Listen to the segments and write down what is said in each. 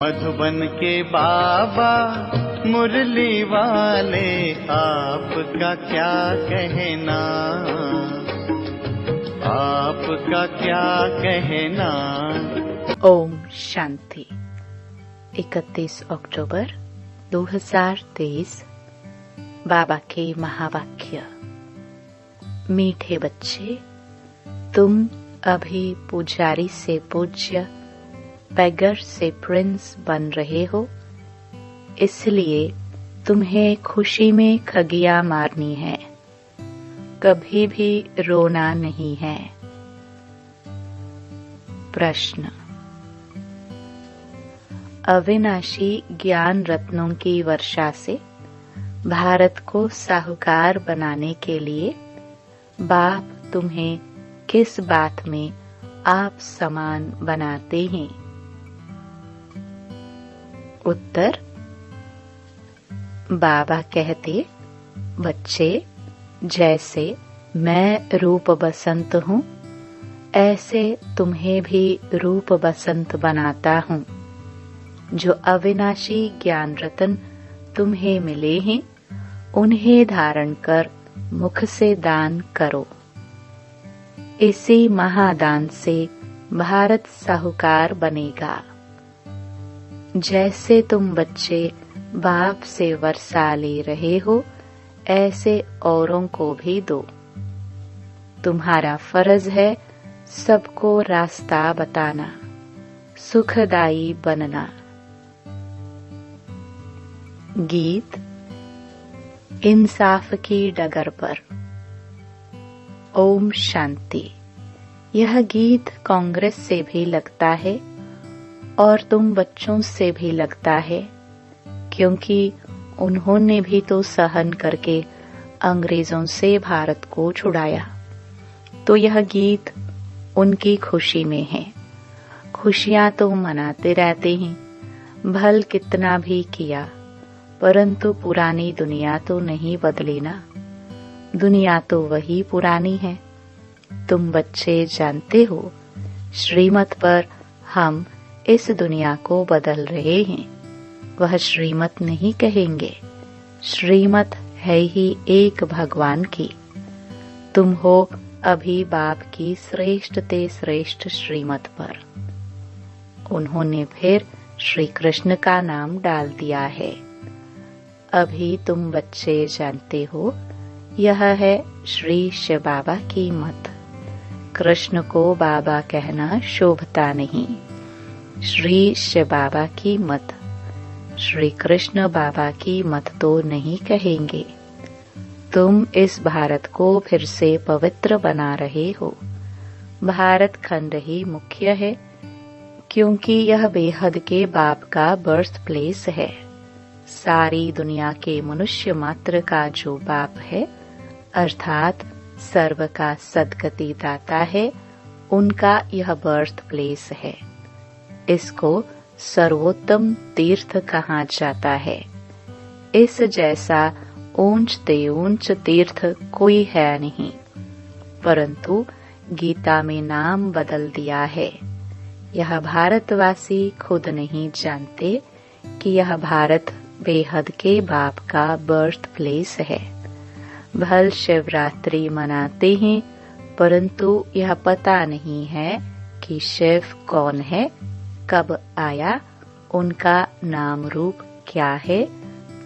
मधुबन के बाबा मुरली वाले, आपका क्या कहना, आपका क्या कहना। ओम शांति। 31 अक्टूबर 2023। बाबा के महावाक्य। मीठे बच्चे, तुम अभी पुजारी से पूज्य, बैगर से प्रिंस बन रहे हो, इसलिए तुम्हें खुशी में खगिया मारनी है, कभी भी रोना नहीं है। प्रश्न। अविनाशी ज्ञान रत्नों की वर्षा से भारत को साहूकार बनाने के लिए बाप तुम्हें किस बात में आप समान बनाते हैं? उत्तर। बाबा कहते, बच्चे, जैसे मैं रूप बसंत हूँ, ऐसे तुम्हें भी रूप बसंत बनाता हूँ। जो अविनाशी ज्ञान रत्न तुम्हें मिले हैं, उन्हें धारण कर मुख से दान करो। इसी महादान से भारत साहूकार बनेगा। जैसे तुम बच्चे बाप से वर्षा ले रहे हो, ऐसे औरों को भी दो। तुम्हारा फर्ज है सबको रास्ता बताना, सुखदायी बनना। गीत। इंसाफ की डगर पर। ओम शांति। यह गीत कांग्रेस से भी लगता है और तुम बच्चों से भी लगता है, क्योंकि उन्होंने भी तो सहन करके अंग्रेजों से भारत को छुड़ाया। तो यह गीत उनकी खुशी में है। खुशियां तो मनाते रहते हैं, भल कितना भी किया, परंतु पुरानी दुनिया तो नहीं बदली ना। दुनिया तो वही पुरानी है। तुम बच्चे जानते हो, श्रीमत पर हम इस दुनिया को बदल रहे हैं। वह श्रीमत नहीं कहेंगे, श्रीमत है ही एक भगवान की। तुम हो अभी बाप की श्रेष्ठ ते श्रेष्ठ श्रीमत पर। उन्होंने फिर श्री कृष्ण का नाम डाल दिया है। अभी तुम बच्चे जानते हो, यह है श्री शिव बाबा की मत। कृष्ण को बाबा कहना शोभता नहीं। श्री शिव बाबा की मत, श्री कृष्ण बाबा की मत तो नहीं कहेंगे। तुम इस भारत को फिर से पवित्र बना रहे हो। भारत खंड ही मुख्य है, क्योंकि यह बेहद के बाप का बर्थ प्लेस है। सारी दुनिया के मनुष्य मात्र का जो बाप है, अर्थात सर्व का सद्गति दाता है, उनका यह बर्थ प्लेस है। इसको सर्वोत्तम तीर्थ कहा जाता है। इस जैसा ऊंच ऊंच तीर्थ कोई है नहीं, परंतु गीता में नाम बदल दिया है। यह भारतवासी खुद नहीं जानते कि यह भारत बेहद के बाप का बर्थ प्लेस है। भल शिवरात्रि मनाते हैं, परंतु यह पता नहीं है कि शिव कौन है, कब आया, उनका नाम रूप क्या है।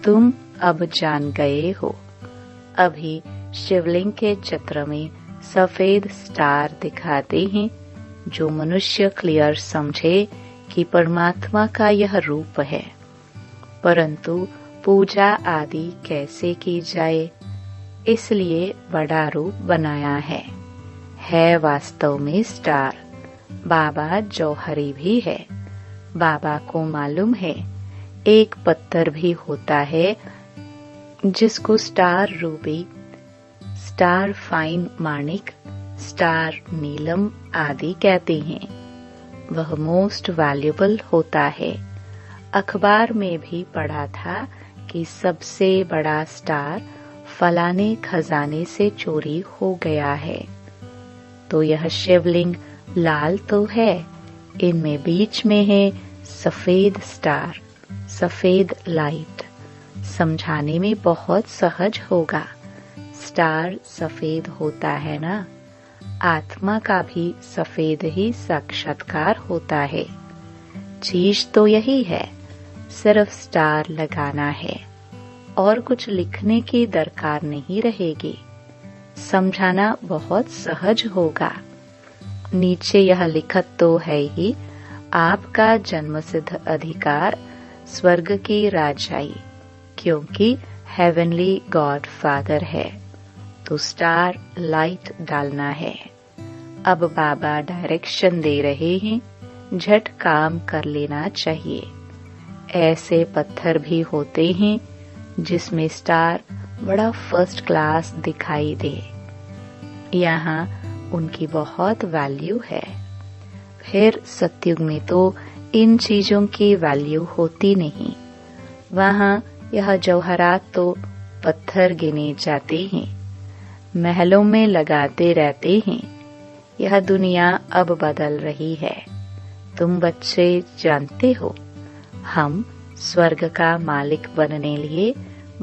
तुम अब जान गए हो। अभी शिवलिंग के चित्र में सफेद स्टार दिखाते हैं, जो मनुष्य क्लियर समझे कि परमात्मा का यह रूप है। परंतु पूजा आदि कैसे की जाए, इसलिए बड़ा रूप बनाया है वास्तव में स्टार। बाबा जौहरी भी है। बाबा को मालूम है एक पत्थर भी होता है जिसको स्टार रूबी, स्टार फाइन माणिक, स्टार नीलम आदि कहते हैं। वह मोस्ट वैल्यूएबल होता है। अखबार में भी पढ़ा था कि सबसे बड़ा स्टार फलाने खजाने से चोरी हो गया है। तो यह शिवलिंग लाल तो है, इनमें बीच में है सफेद स्टार, सफेद लाइट। समझाने में बहुत सहज होगा। स्टार सफेद होता है ना, आत्मा का भी सफेद ही साक्षात्कार होता है। चीज तो यही है, सिर्फ स्टार लगाना है और कुछ लिखने की दरकार नहीं रहेगी। समझाना बहुत सहज होगा। नीचे यह लिखत तो है ही, आपका जन्मसिद्ध अधिकार स्वर्ग की राजाई, क्योंकि हेवनली गॉड फादर है, तो स्टार लाइट डालना है। अब बाबा डायरेक्शन दे रहे हैं, झट काम कर लेना चाहिए। ऐसे पत्थर भी होते हैं जिसमें स्टार बड़ा फर्स्ट क्लास दिखाई दे, यहाँ उनकी बहुत वैल्यू है। फिर सतयुग में तो इन चीजों की वैल्यू होती नहीं। वहाँ यह जौहरात तो पत्थर गिने जाते हैं, महलों में लगाते रहते हैं। यह दुनिया अब बदल रही है। तुम बच्चे जानते हो, हम स्वर्ग का मालिक बनने लिए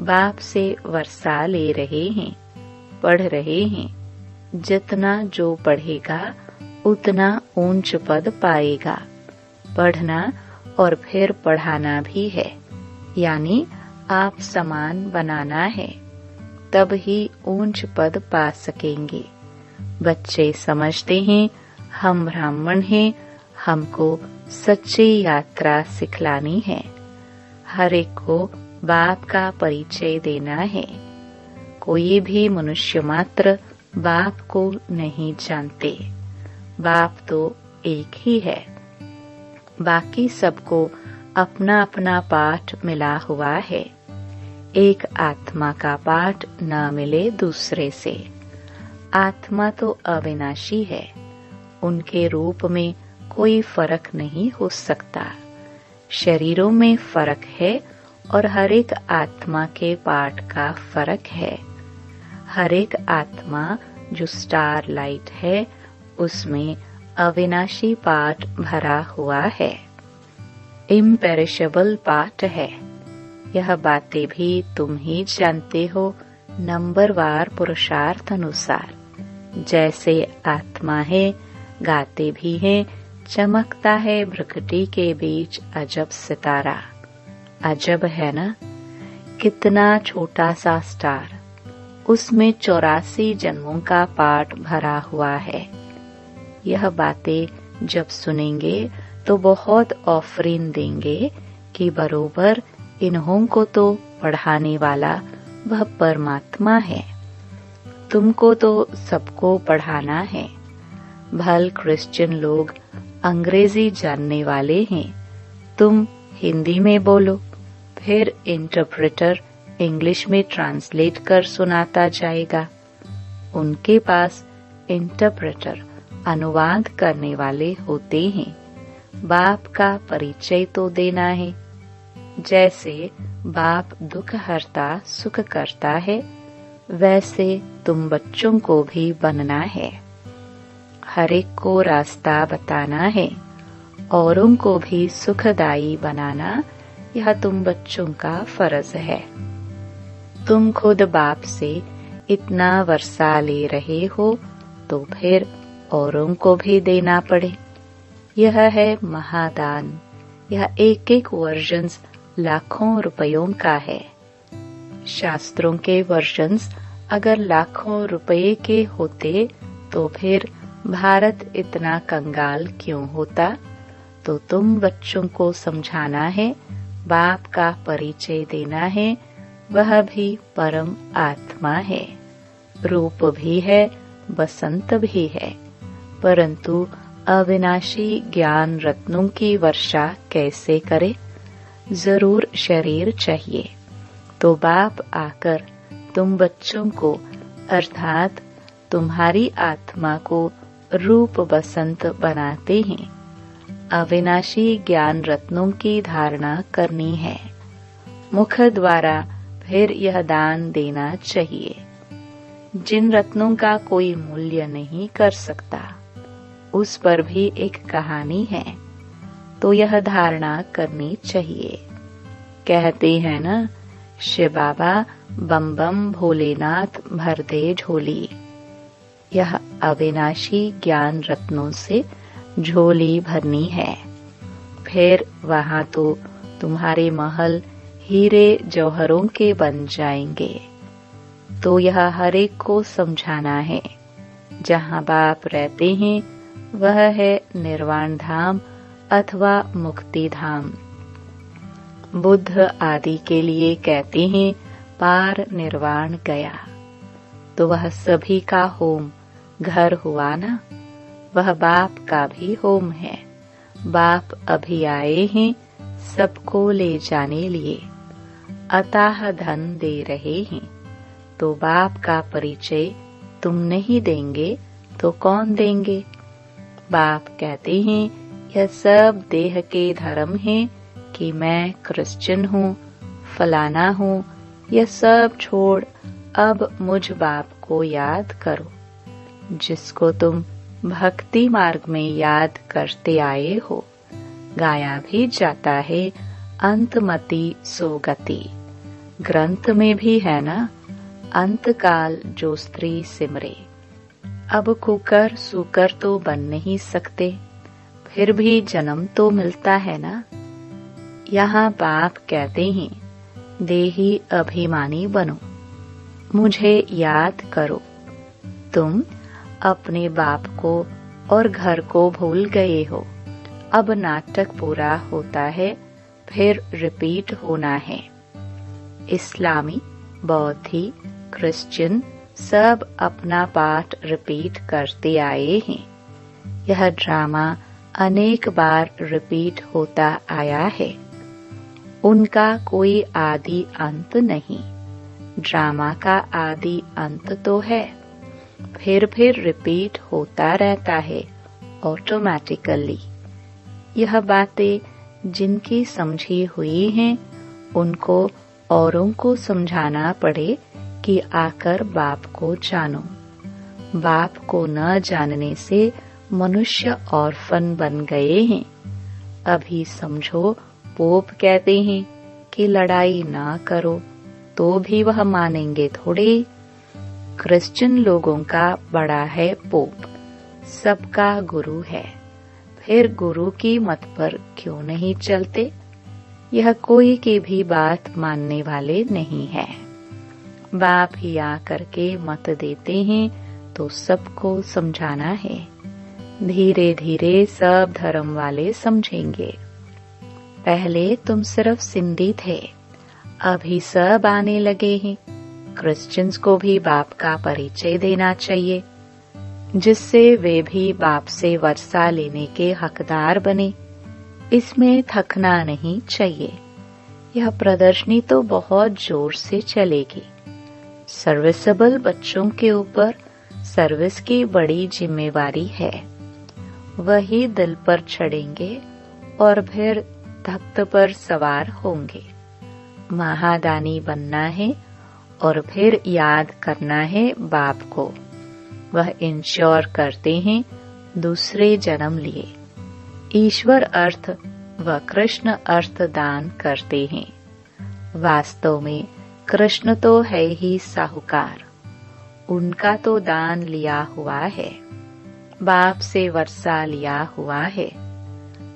बाप से वर्षा ले रहे हैं, पढ़ रहे हैं। जितना जो पढ़ेगा उतना ऊंच पद पाएगा। पढ़ना और फिर पढ़ाना भी है, यानी आप समान बनाना है, तब ही ऊंच पद पा सकेंगे। बच्चे समझते हैं हम ब्राह्मण हैं, हमको सच्ची यात्रा सिखलानी है। हर एक को बाप का परिचय देना है। कोई भी मनुष्य मात्र बाप को नहीं जानते। बाप तो एक ही है, बाकी सबको अपना अपना पाठ मिला हुआ है। एक आत्मा का पाठ न मिले दूसरे से। आत्मा तो अविनाशी है, उनके रूप में कोई फर्क नहीं हो सकता। शरीरों में फर्क है और हर एक आत्मा के पाठ का फर्क है। हर एक आत्मा जो स्टार लाइट है, उसमें अविनाशी पाठ भरा हुआ है, इम्पेरिशेबल पाठ है। यह बातें भी तुम ही जानते हो, नंबरवार पुरुषार्थ अनुसार। जैसे आत्मा है, गाते भी हैं, चमकता है भ्रकुटी के बीच अजब सितारा। अजब है ना, कितना छोटा सा स्टार, उसमें 84 जन्मों का पाठ भरा हुआ है। यह बातें जब सुनेंगे तो बहुत ऑफरिन देंगे कि बरोबर इन्हों को तो पढ़ाने वाला वह परमात्मा है। तुमको तो सबको पढ़ाना है। भल क्रिश्चियन लोग अंग्रेजी जानने वाले हैं, तुम हिंदी में बोलो, फिर इंटरप्रेटर इंग्लिश में ट्रांसलेट कर सुनाता जाएगा। उनके पास इंटरप्रेटर अनुवाद करने वाले होते हैं। बाप का परिचय तो देना है। जैसे बाप दुख हरता सुख करता है, वैसे तुम बच्चों को भी बनना है। हर एक को रास्ता बताना है, औरों को भी सुखदायी बनाना, यह तुम बच्चों का फर्ज है। तुम खुद बाप से इतना वर्षा ले रहे हो, तो फिर औरों को भी देना पड़े। यह है महादान। यह एक एक वर्जन्स लाखों रुपयों का है। शास्त्रों के वर्जन्स अगर लाखों रुपए के होते तो फिर भारत इतना कंगाल क्यों होता। तो तुम बच्चों को समझाना है, बाप का परिचय देना है। वह भी परम आत्मा है, रूप भी है, बसंत भी है, परंतु अविनाशी ज्ञान रत्नों की वर्षा कैसे करे। जरूर शरीर चाहिए। तो बाप आकर तुम बच्चों को अर्थात तुम्हारी आत्मा को रूप बसंत बनाते हैं। अविनाशी ज्ञान रत्नों की धारणा करनी है। मुख द्वारा फिर यह दान देना चाहिए। जिन रत्नों का कोई मूल्य नहीं कर सकता, उस पर भी एक कहानी है। तो यह धारणा करनी चाहिए। कहते हैं ना, शिव बाबा बम बम भोलेनाथ भर दे झोली। यह अविनाशी ज्ञान रत्नों से झोली भरनी है। फिर वहां तो तुम्हारे महल हीरे जौहरों के बन जाएंगे। तो यह हर एक को समझाना है। जहाँ बाप रहते हैं वह है निर्वाण धाम अथवा मुक्ति धाम। बुद्ध आदि के लिए कहते हैं पार निर्वाण गया। तो वह सभी का होम घर हुआ ना। वह बाप का भी होम है। बाप अभी आए हैं सबको ले जाने लिए। अथाह धन दे रहे हैं। तो बाप का परिचय तुम नहीं देंगे तो कौन देंगे? बाप कहते हैं यह सब देह के धर्म है कि मैं क्रिश्चियन हूँ, फलाना हूँ। यह सब छोड़ अब मुझ बाप को याद करो, जिसको तुम भक्ति मार्ग में याद करते आए हो। गाया भी जाता है अंतमति सोगति। ग्रंथ में भी है ना, अंतकाल जो स्त्री सिमरे। अब कुकर सुकर तो बन नहीं सकते, फिर भी जन्म तो मिलता है ना। यहाँ बाप कहते हैं देही अभिमानी बनो, मुझे याद करो। तुम अपने बाप को और घर को भूल गए हो। अब नाटक पूरा होता है, फिर रिपीट होना है। इस्लामी, बौद्धी, क्रिश्चियन सब अपना पाठ रिपीट करते आए हैं। यह ड्रामा अनेक बार रिपीट होता आया है। उनका कोई आदि अंत नहीं। ड्रामा का आदि अंत तो है, फिर रिपीट होता रहता है ऑटोमेटिकली। यह बातें जिनकी समझी हुई हैं उनको औरों को समझाना पड़े कि आकर बाप को जानो। बाप को न जानने से मनुष्य ऑर्फन बन गए हैं। अभी समझो पोप कहते हैं कि लड़ाई ना करो, तो भी वह मानेंगे थोड़े। क्रिश्चियन लोगों का बड़ा है पोप, सबका गुरु है। फिर गुरु की मत पर क्यों नहीं चलते? यह कोई की भी बात मानने वाले नहीं है। बाप ही आकर के मत देते हैं तो सबको समझाना है। धीरे धीरे सब धर्म वाले समझेंगे। पहले तुम सिर्फ सिंधी थे, अभी सब आने लगे हैं। क्रिश्चियंस को भी बाप का परिचय देना चाहिए, जिससे वे भी बाप से वर्षा लेने के हकदार बने। इसमें थकना नहीं चाहिए। यह प्रदर्शनी तो बहुत जोर से चलेगी। सर्विसेबल बच्चों के ऊपर सर्विस की बड़ी जिम्मेवारी है। वही दिल पर चढ़ेंगे और फिर तख्त पर सवार होंगे। महादानी बनना है और फिर याद करना है बाप को। वह इंश्योर करते हैं दूसरे जन्म लिए। ईश्वर अर्थ व कृष्ण अर्थ दान करते हैं। वास्तव में कृष्ण तो है ही साहूकार, उनका तो दान लिया हुआ है। बाप से वर्षा लिया हुआ है।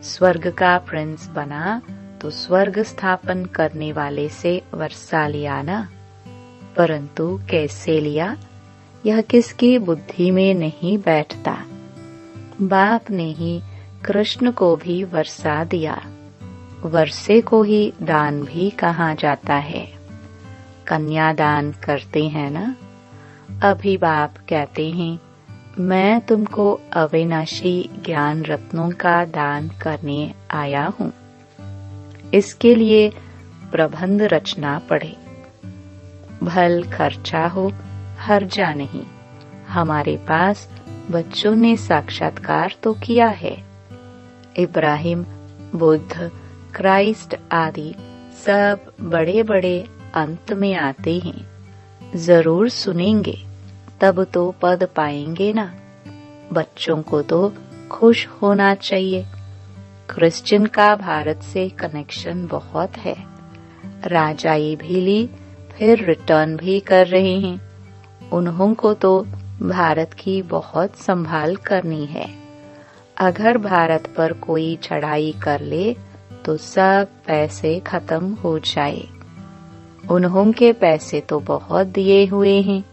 स्वर्ग का प्रिंस बना तो स्वर्ग स्थापन करने वाले से वर्षा लिया ना। परंतु कैसे लिया, यह किसकी बुद्धि में नहीं बैठता। बाप ने ही कृष्ण को भी वर्षा दिया। वर्षे को ही दान भी कहा जाता है। कन्यादान करते हैं ना। अभी बाप कहते हैं मैं तुमको अविनाशी ज्ञान रत्नों का दान करने आया हूँ। इसके लिए प्रबंध रचना पड़े। भल खर्चा हो, हर्जा नहीं। हमारे पास बच्चों ने साक्षात्कार तो किया है। इब्राहिम, बुद्ध, क्राइस्ट आदि सब बड़े बड़े अंत में आते हैं। जरूर सुनेंगे, तब तो पद पाएंगे ना। बच्चों को तो खुश होना चाहिए। क्रिश्चियन का भारत से कनेक्शन बहुत है। राजाई भी ली, फिर रिटर्न भी कर रहे हैं। उन्हों को तो भारत की बहुत संभाल करनी है। अगर भारत पर कोई चढ़ाई कर ले तो सब पैसे खत्म हो जाए। उन्हों के पैसे तो बहुत दिए हुए हैं,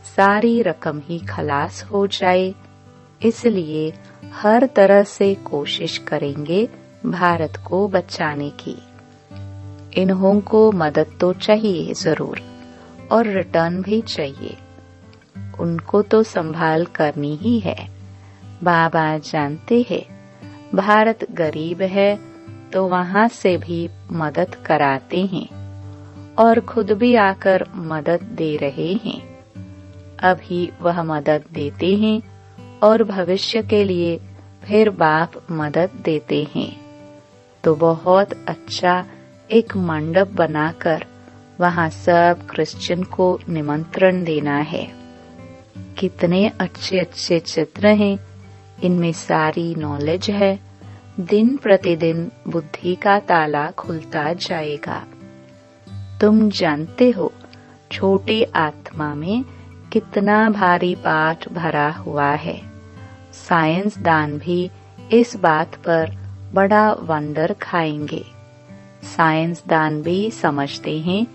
सारी रकम ही खलास हो जाए। इसलिए हर तरह से कोशिश करेंगे भारत को बचाने की। इन्हों को मदद तो चाहिए जरूर, और रिटर्न भी चाहिए। उनको तो संभाल करनी ही है। बाबा जानते हैं भारत गरीब है तो वहाँ से भी मदद कराते हैं और खुद भी आकर मदद दे रहे हैं। अभी वह मदद देते हैं और भविष्य के लिए फिर बाप मदद देते हैं। तो बहुत अच्छा एक मंडप बनाकर वहाँ सब क्रिश्चियन को निमंत्रण देना है। कितने अच्छे अच्छे चित्र हैं, इनमें सारी नॉलेज है। दिन प्रतिदिन बुद्धि का ताला खुलता जाएगा। तुम जानते हो छोटी आत्मा में कितना भारी पाठ भरा हुआ है। साइंसदान भी इस बात पर बड़ा वंडर खाएंगे। साइंसदान भी समझते हैं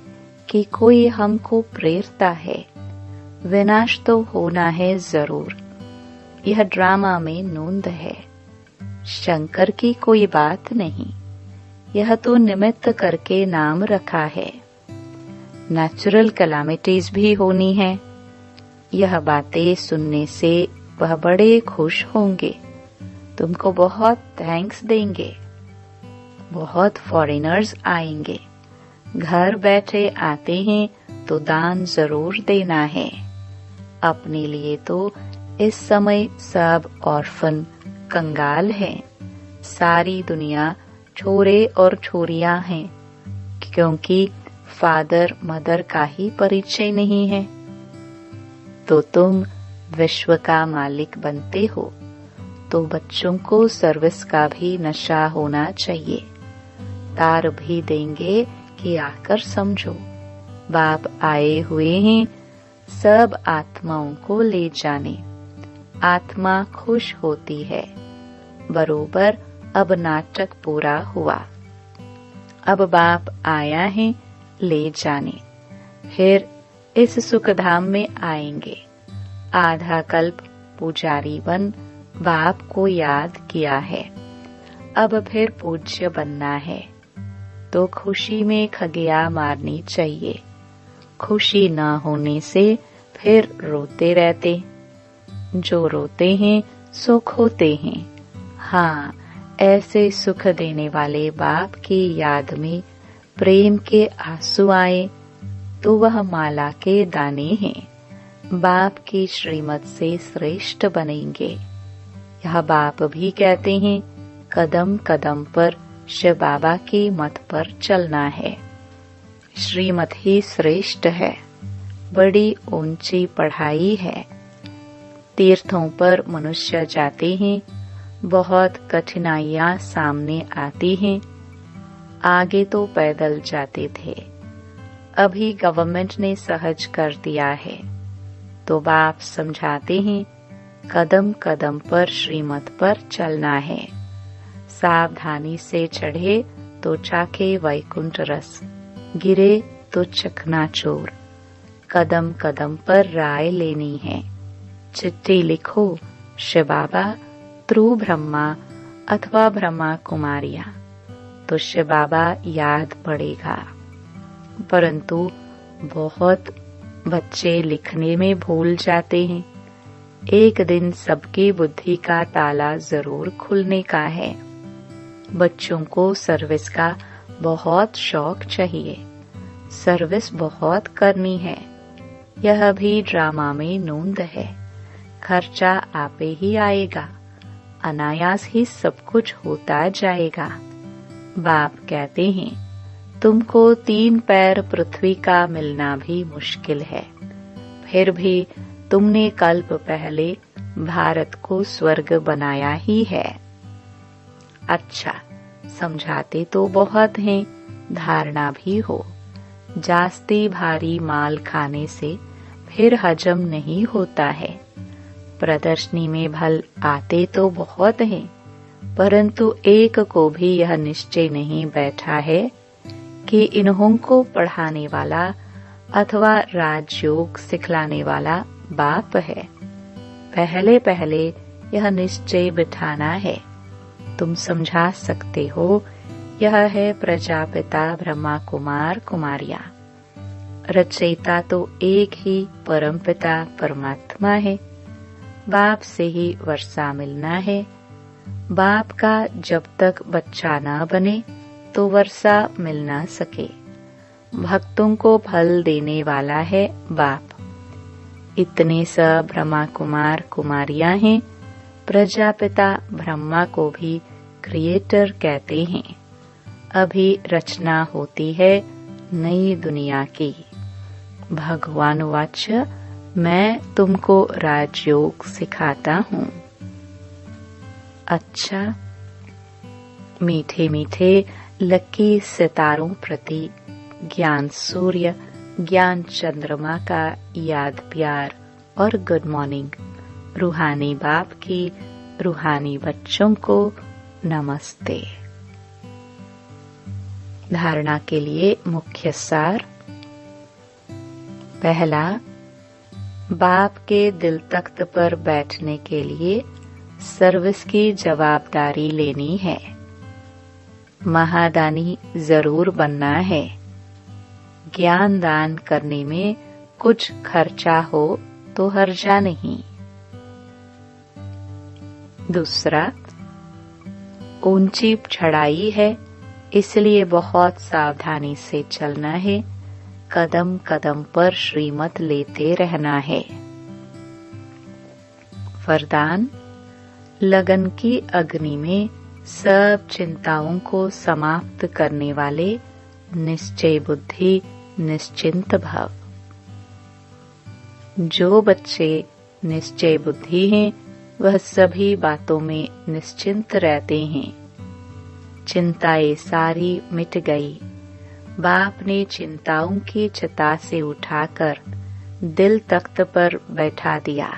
कि कोई हमको प्रेरता है। विनाश तो होना है जरूर। यह ड्रामा में नूंद है। शंकर की कोई बात नहीं, यह तो निमित्त करके नाम रखा है। नेचुरल कैलामिटीज भी होनी है। यह बातें सुनने से वह बड़े खुश होंगे, तुमको बहुत थैंक्स देंगे। बहुत फॉरेनर्स आएंगे। घर बैठे आते हैं तो दान जरूर देना है। अपने लिए तो इस समय सब ऑर्फन कंगाल हैं। सारी दुनिया छोरे और छोरियां हैं, क्योंकि फादर मदर का ही परिचय नहीं है। तो तुम विश्व का मालिक बनते हो, तो बच्चों को सर्विस का भी नशा होना चाहिए। तार भी देंगे कि आकर समझो, बाप आए हुए हैं सब आत्माओं को ले जाने। आत्मा खुश होती है। बरोबर अब नाटक पूरा हुआ। अब बाप आया है ले जाने। फिर इस सुखधाम में आएंगे। आधा कल्प पुजारी बन बाप को याद किया है। अब फिर पूज्य बनना है, तो खुशी में खगिया मारनी चाहिए। खुशी न होने से फिर रोते रहते। जो रोते हैं सुख होते हैं। हाँ, ऐसे सुख देने वाले बाप की याद में प्रेम के आंसू आए तो वह माला के दाने हैं। बाप की श्रीमत से श्रेष्ठ बनेंगे। यह बाप भी कहते हैं कदम कदम पर शिव बाबा की मत पर चलना है। श्रीमत ही श्रेष्ठ है। बड़ी ऊंची पढ़ाई है। तीर्थों पर मनुष्य जाते हैं, बहुत कठिनाइयां सामने आती हैं। आगे तो पैदल जाते थे, अभी गवर्नमेंट ने सहज कर दिया है। तो बाप समझाते हैं कदम कदम पर श्रीमत पर चलना है। सावधानी से चढ़े तो चाखे वैकुंठ रस, गिरे तो चकनाचूर। कदम कदम पर राय लेनी है। चिट्ठी लिखो शिव बाबा थ्रू ब्रह्मा अथवा ब्रह्मा कुमारियां, तो शिव बाबा याद पड़ेगा। परंतु बहुत बच्चे लिखने में भूल जाते हैं। एक दिन सबकी बुद्धि का ताला जरूर खुलने का है। बच्चों को सर्विस का बहुत शौक चाहिए। सर्विस बहुत करनी है। यह भी ड्रामा में नूंद है। खर्चा आपे ही आएगा, अनायास ही सब कुछ होता जाएगा। बाप कहते हैं तुमको 3 पैर पृथ्वी का मिलना भी मुश्किल है, फिर भी तुमने कल्प पहले भारत को स्वर्ग बनाया ही है। अच्छा, समझाते तो बहुत हैं, धारणा भी हो। जास्ती भारी माल खाने से फिर हजम नहीं होता है। प्रदर्शनी में भल आते तो बहुत हैं, परंतु एक को भी यह निश्चय नहीं बैठा है कि इन्हों को पढ़ाने वाला अथवा राजयोग सिखलाने वाला बाप है। पहले पहले यह निश्चय बिठाना है। तुम समझा सकते हो, यह है प्रजापिता ब्रह्मा कुमार कुमारियां। रचयिता तो एक ही परमपिता परमात्मा है। बाप से ही वर्षा मिलना है। बाप का जब तक बच्चा न बने तो वर्षा मिल न सके। भक्तों को फल देने वाला है बाप। इतने सब ब्रह्मा कुमार कुमारियां हैं। प्रजापिता ब्रह्मा को भी क्रिएटर कहते हैं। अभी रचना होती है नई दुनिया की। भगवान वाच्य, मैं तुमको राजयोग सिखाता हूँ। अच्छा, मीठे मीठे लकी सितारों प्रति ज्ञान सूर्य, ज्ञान चंद्रमा का याद प्यार और गुड मॉर्निंग। रूहानी बाप की रूहानी बच्चों को नमस्ते। धारणा के लिए मुख्य सार। पहला, बाप के दिल तख्त पर बैठने के लिए सर्विस की जवाबदारी लेनी है। महादानी जरूर बनना है। ज्ञान दान करने में कुछ खर्चा हो तो हर्जा नहीं। दूसरा, ऊंची चढ़ाई है, इसलिए बहुत सावधानी से चलना है। कदम कदम पर श्रीमत लेते रहना है। वरदान, लगन की अग्नि में सब चिंताओं को समाप्त करने वाले निश्चय बुद्धि निश्चिंत भव। जो बच्चे निश्चय बुद्धि हैं, वह सभी बातों में निश्चिंत रहते हैं। चिंताएं सारी मिट गई। बाप ने चिंताओं की चिता से उठाकर दिल तख्त पर बैठा दिया।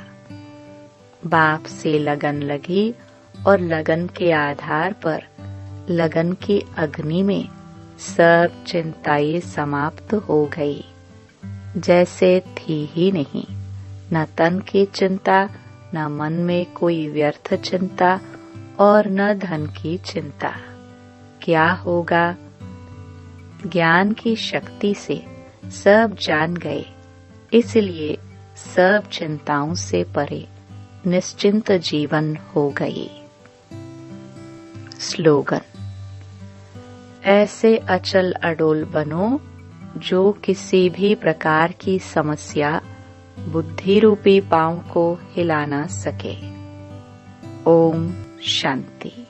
बाप से लगन लगी और लगन के आधार पर लगन की अग्नि में सब चिंताएं समाप्त हो गई, जैसे थी ही नहीं। न तन की चिंता, न मन में कोई व्यर्थ चिंता और न धन की चिंता। क्या होगा? ज्ञान की शक्ति से सब जान गए, इसलिए सब चिंताओं से परे निश्चिंत जीवन हो गई। स्लोगन, ऐसे अचल अडोल बनो जो किसी भी प्रकार की समस्या बुद्धि रूपी पांव को हिला न सके। ओम शांति।